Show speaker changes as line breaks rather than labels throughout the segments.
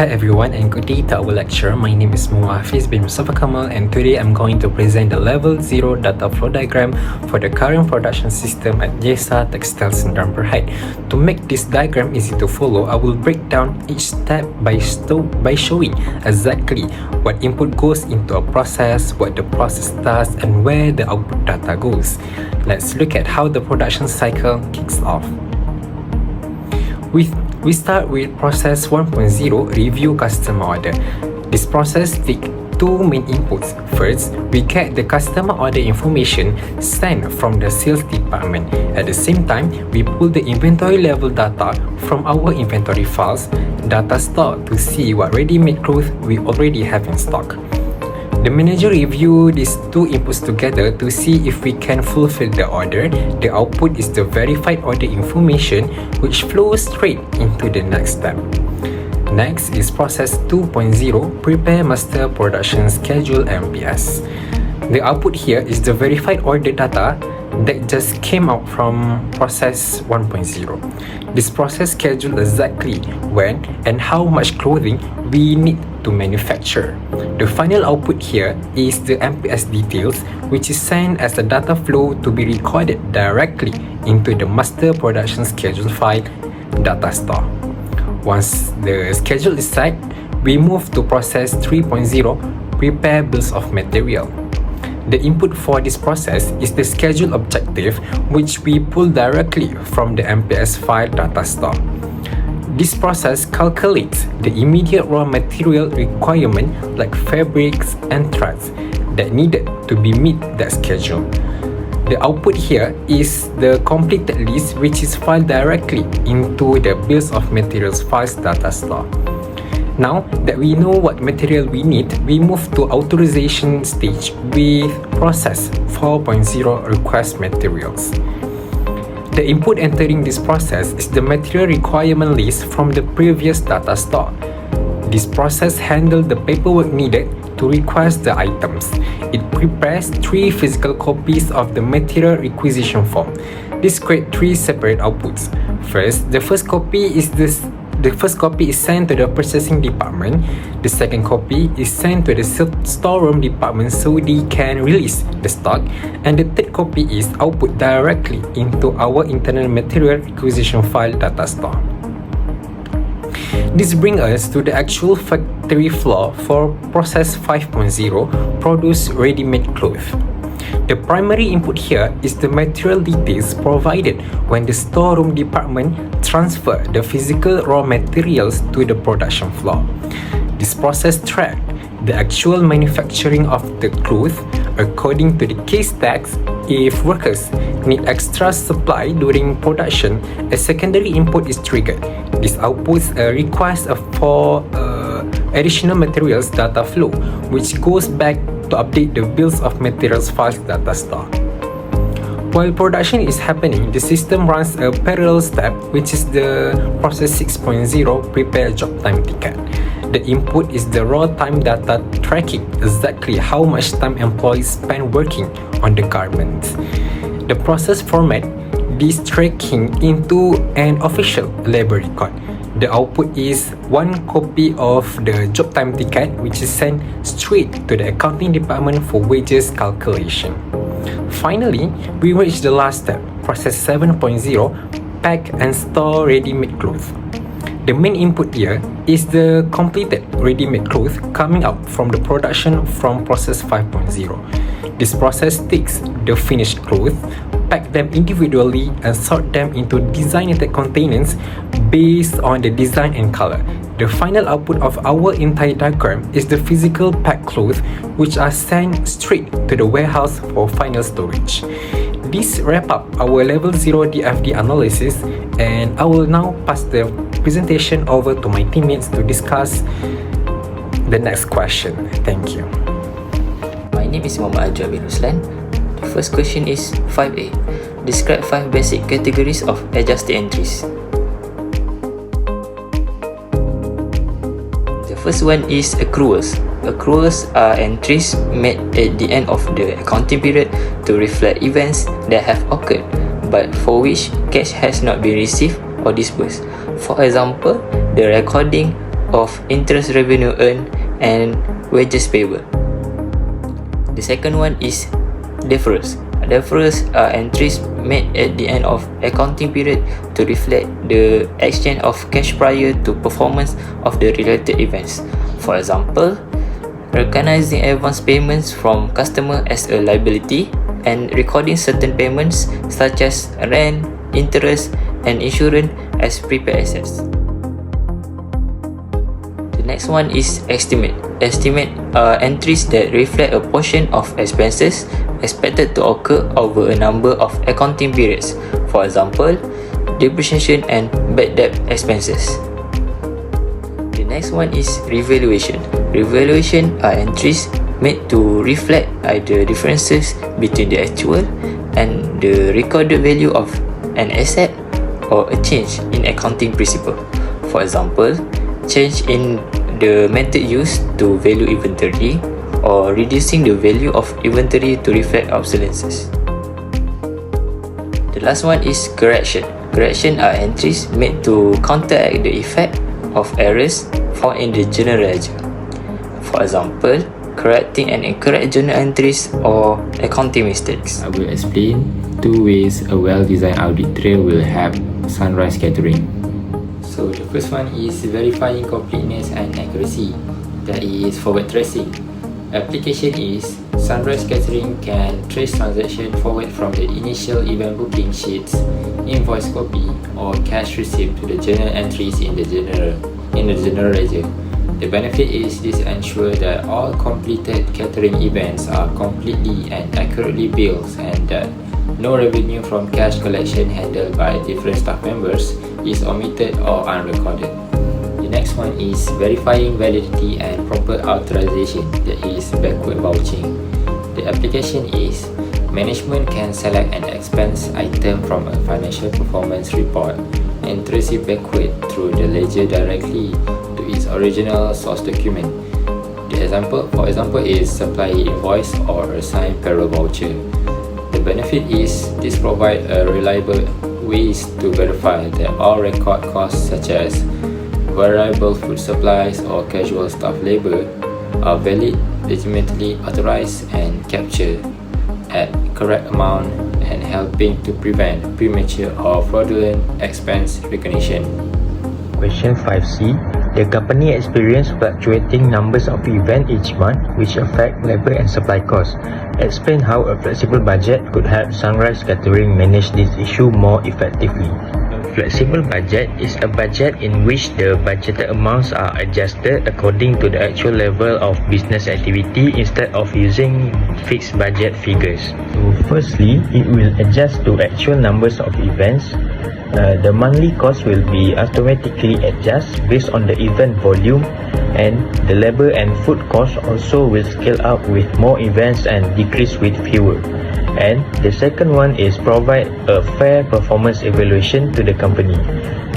Hi everyone and good day to our lecturer. My name is Muhafiz bin Mustafa Kamal and today I'm going to present the level 0 data flow diagram for the current production system at Jesa Textile Sdn Bhd. To make this diagram easy to follow, I will break down each step by showing exactly what input goes into a process, what the process does and where the output data goes. Let's look at how the production cycle kicks off. We start with process 1.0, review customer order. This process takes two main inputs. First, we get the customer order information sent from the sales department. At the same time, we pull the inventory level data from our inventory files, data store to see what ready-made clothes we already have in stock. The manager reviews these two inputs together to see if we can fulfill the order. The output is the verified order information which flows straight into the next step. Next is process 2.0, prepare master production schedule MPS. The output here is the verified order data that just came out from process 1.0. This process schedules exactly when and how much clothing we need to manufacture. The final output here is the MPS details, which is sent as a data flow to be recorded directly into the master production schedule file data store. Once the schedule is set, we move to process 3.0, prepare bills of material. The input for this process is the schedule objective, which we pull directly from the MPS file data store. This process calculates the immediate raw material requirement like fabrics and threads that needed to be meet that schedule. The output here is the completed list, which is filed directly into the bills of materials files data store. Now that we know what material we need, we move to authorization stage with process 4.0, request materials. The input entering this process is the material requirement list from the previous data store. This process handles the paperwork needed to request the items. It prepares 3 physical copies of the material requisition form. This creates 3 separate outputs. First, the first copy is sent to the purchasing department. The second copy is sent to the storeroom department so they can release the stock. And the third copy is output directly into our internal material requisition file data store. This brings us to the actual factory floor for process 5.0, produce ready-made clothes. The primary input here is the material details provided when the storeroom department transfer the physical raw materials to the production floor. This process tracks the actual manufacturing of the clothes according to the case tags. If workers need extra supply during production, a secondary input is triggered. This outputs a request for additional materials data flow, which goes back to update the bills of materials files data store. While production is happening, the system runs a parallel step, which is the process 6.0, prepare job time ticket. The input is the raw time data tracking exactly how much time employees spend working on the garment. The process format this tracking into an official labor record. The output is 1 copy of the job time ticket, which is sent straight to the accounting department for wages calculation. Finally, we reach the last step, process 7.0, pack and store ready-made clothes. The main input here is the completed ready-made clothes coming out from the production from process 5.0. This process takes the finished clothes, pack them individually and sort them into designated containers based on the design and color. The final output of our entire diagram is the physical packed clothes, which are sent straight to the warehouse for final storage. This wraps up our level 0 DFD analysis, and I will now pass the presentation over to my teammates to discuss the next question. Thank you.
My name is Muhammad Ajwa bin Ruslan. The first question is 5A. Describe 5 basic categories of adjusted entries. The first one is accruals. Accruals are entries made at the end of the accounting period to reflect events that have occurred but for which cash has not been received or disbursed. For example, the recording of interest revenue earned and wages payable. The second one is deferrals. Deferrals are entries made at the end of accounting period to reflect the exchange of cash prior to performance of the related events. For example, recognizing advance payments from customer as a liability and recording certain payments such as rent, interest, and insurance as prepaid assets. The next one is estimate. Estimate are entries that reflect a portion of expenses expected to occur over a number of accounting periods. For example, depreciation and bad debt expenses. The next one is revaluation. Revaluation are entries made to reflect either differences between the actual and the recorded value of an asset or a change in accounting principle. For example, change in the method used to value inventory or reducing the value of inventory to reflect obsolescence. The last one is correction. Correction are entries made to counteract the effect of errors found in the journal ledger. For example, correcting an incorrect journal entries or accounting mistakes.
I will explain 2 ways a well-designed audit trail will help Sunrise Catering. So the first one is verifying completeness and accuracy. That is forward tracing. Application is Sunrise Catering can trace transaction forward from the initial event booking sheets, invoice copy, or cash receipt to the journal entries in the general ledger. The benefit is this ensures that all completed catering events are completely and accurately billed and that no revenue from cash collection handled by different staff members is omitted or unrecorded. The next one is verifying validity and proper authorization, that is backward vouching. The application is management can select an expense item from a financial performance report and trace it backward through the ledger directly to its original source document. For example is supply invoice or assigned payroll voucher. The benefit is this provides a reliable ways to verify that all record costs such as variable food supplies or casual staff labor are valid, legitimately authorized and captured at correct amount and helping to prevent premature or fraudulent expense recognition.
Question 5C. The company experiences fluctuating numbers of events each month which affect labor and supply costs. Explain how a flexible budget could help Sunrise Catering manage this issue more effectively. A flexible budget is a budget in which the budgeted amounts are adjusted according to the actual level of business activity instead of using fixed budget figures. So firstly, it will adjust to actual numbers of events. The monthly cost will be automatically adjusted based on the event volume, and the labor and food costs also will scale up with more events and decrease with fewer. And the second one is provide a fair performance evaluation to the company.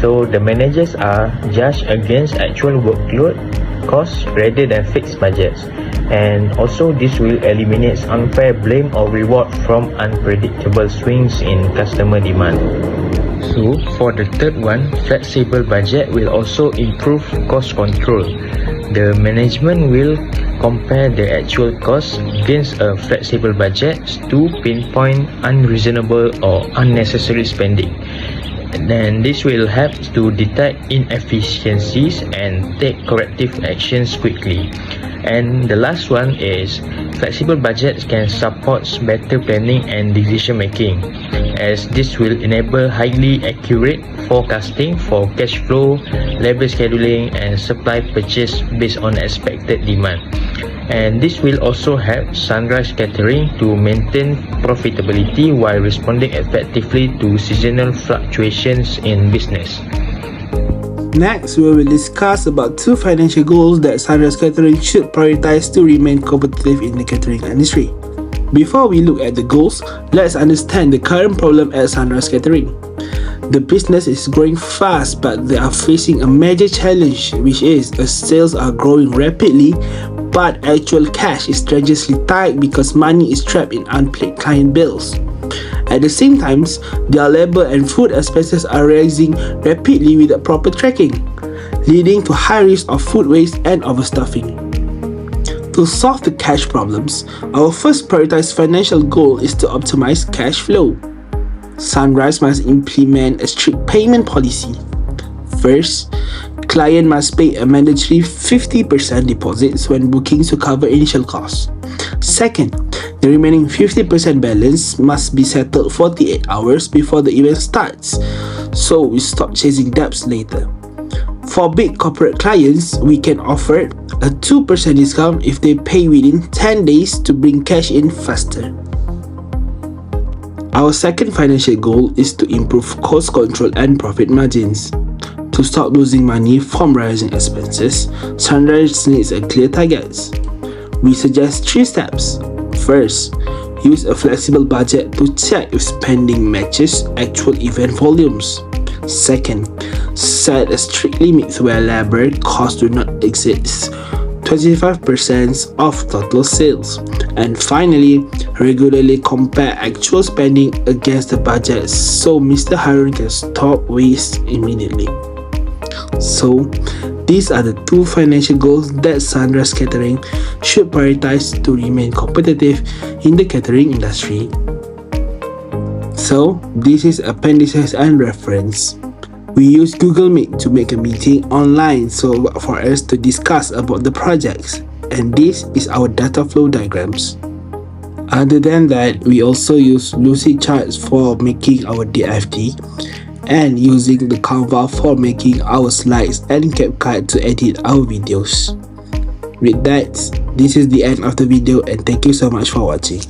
So the managers are judged against actual workload costs rather than fixed budgets. And also this will eliminate unfair blame or reward from unpredictable swings in customer demand. So for the third one, flexible budget will also improve cost control. The management will compare the actual costs against a flexible budget to pinpoint unreasonable or unnecessary spending. And then this will help to detect inefficiencies and take corrective actions quickly. And the last one is flexible budgets can support better planning and decision making, as this will enable highly accurate forecasting for cash flow, labor scheduling and supply purchase based on expected demand. And this will also help Sunrise Catering to maintain profitability while responding effectively to seasonal fluctuations in business.
Next, we will discuss about 2 financial goals that Sunrise Catering should prioritize to remain competitive in the catering industry. Before we look at the goals, let's understand the current problem at Sunrise Catering. The business is growing fast, but they are facing a major challenge, which is the sales are growing rapidly, but actual cash is strenuously tight because money is trapped in unpaid client bills. At the same time, their labor and food expenses are rising rapidly without proper tracking. leading to high risk of food waste and overstuffing. To solve the cash problems, our first prioritized financial goal is to optimize cash flow. Sunrise must implement a strict payment policy. First, client must pay a mandatory 50% deposits when booking to cover initial costs. Second, the remaining 50% balance must be settled 48 hours before the event starts, so we stop chasing debts later. For big corporate clients, we can offer a 2% discount if they pay within 10 days to bring cash in faster. Our second financial goal is to improve cost control and profit margins. To stop losing money from rising expenses, Sunrise needs a clear target. We suggest 3 steps. First, use a flexible budget to check if spending matches actual event volumes. Second, set a strict limit where labor costs do not exceed 25% of total sales. And finally, regularly compare actual spending against the budget so Mr. Harun can stop waste immediately. So, these are the 2 financial goals that Sunrise Catering should prioritize to remain competitive in the catering industry. So, this is appendices and reference. We use Google Meet to make a meeting online for us to discuss about the projects, and this is our data flow diagrams. Other than that, we also use Lucid charts for making our DFD and using the Canva for making our slides and CapCut to edit our videos. With that, this is the end of the video and thank you so much for watching.